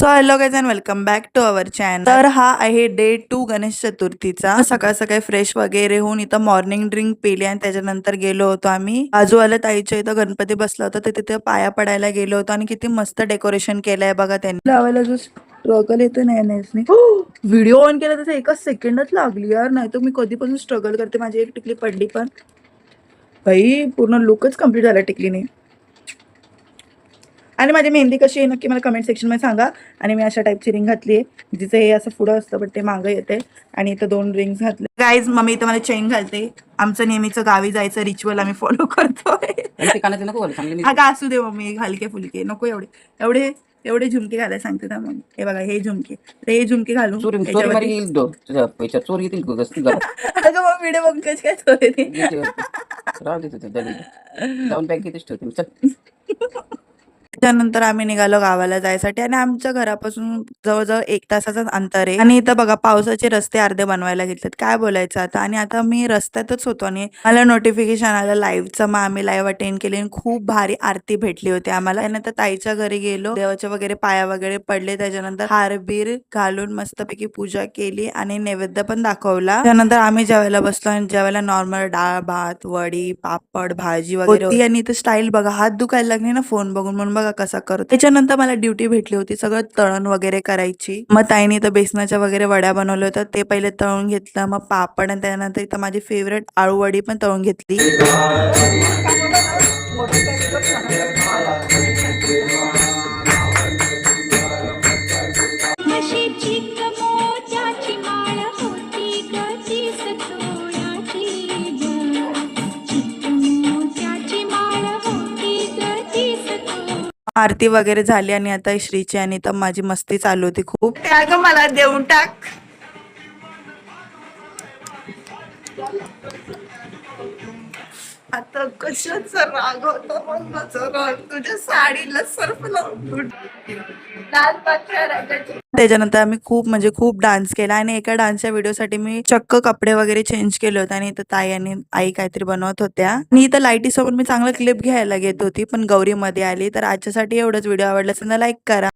So hello guys and welcome back to our channel. तर हा आहे डे 2 गणेश चतुर्थीचा. सकाळ सकाळी फ्रेश वगैरे होऊन इथं मॉर्निंग ड्रिंक पिली आणि त्याच्यानंतर गेलो होतो आम्ही बाजूवाल्या ताईच्या इथं गणपती बसला होता तर तिथे पाया पडायला गेलो होतो आणि किती मस्त डेकोरेशन केलंय बघा त्यांनी. लावायला जो स्ट्रगल येतो ना याने व्हिडिओ ऑन केला तसं एकच सेकंडच लागली यार, नाही तर मी कधीपासून स्ट्रगल करते. माझी एक टिकली पडली पण भाई पूर्ण लुकच कम्प्लीट झाला टिकलीने. आणि माझी मेहंदी कशी आहे नक्की मला कमेंट सेक्शन मध्ये सांगा. आणि मी अशा टाईपची रिंग घातली आहे जिचं हे असं पुढं असतं पण ते मागं येते आणि इथं 2 रिंग्स घातले. गाईज मम्मी इथं मला चेन घालते. आमचं नेहमीचं गावी जायचं रिच्युअल आम्ही फॉलो करतोय. अगं असू दे मम्मी, हलके फुलके नको एवढे एवढे एवढे झुमके घालायला सांगते ना मग. हे बघा हे झुमके, हे झुमके घालू. अगं मग व्हिडिओ बघून कशी काय चोरी त्यानंतर आम्ही निघालो गावाला जायसाठी आणि आमच्या घरापासून जवळजवळ 1 तासाचं अंतर आहे. आणि इथं बघा पावसाचे रस्ते अर्धे बनवायला घेतलेत, काय बोलायचं आता. आणि आता मी रस्त्यातच होतो आणि मला नोटिफिकेशन आलं लाईव्हचं. मग आम्ही लाईव्ह अटेंड केली आणि खूप भारी आरती भेटली होती आम्हाला. त्यानंतर ताईच्या घरी गेलो, देवाच्या वगैरे पाया वगैरे पडले. त्याच्यानंतर हारबीर घालून मस्तपैकी पूजा केली आणि नैवेद्य पण दाखवला. त्यानंतर आम्ही जेवायला बसलो आणि जेवायला नॉर्मल डाळ भात वडी पापड भाजी वगैरे होती. आणि इथं स्टाईल बघा, हात दुखायला लागले ना फोन बघून, म्हणून बघा कसा करतो. त्याच्यानंतर मला ड्युटी भेटली होती सगळं तळण वगैरे करायची. मग ताईने इथं बेसनाच्या वगैरे वड्या बनवल्या होत्या, ते पहिले तळून घेतलं. मग पापड आणि त्यानंतर इथं माझी फेवरेट आळू वडी पण तळून घेतली. आरती वगैरे झाली आणि आता श्रीची आणि तर माझी मस्ती चालू होती खूप. त्याग मला देऊन टाक. आता कशाचा राग होता माझा राग तुझ्या साडीला सर्फ लावून. त्याच्यानंतर आम्ही खूप म्हणजे खूप डान्स केला आणि एका डान्सच्या व्हिडिओसाठी मी चक्क कपडे वगैरे चेंज केले होते. आणि इथं ताई आणि आई काहीतरी बनवत होत्या आणि इथं लाईटी सोबत मी चांगला क्लिप घ्यायला घेत होती पण गौरी मध्ये आली. तर आजच्यासाठी एवढंच. व्हिडिओ आवडला असेल तर लाईक करा.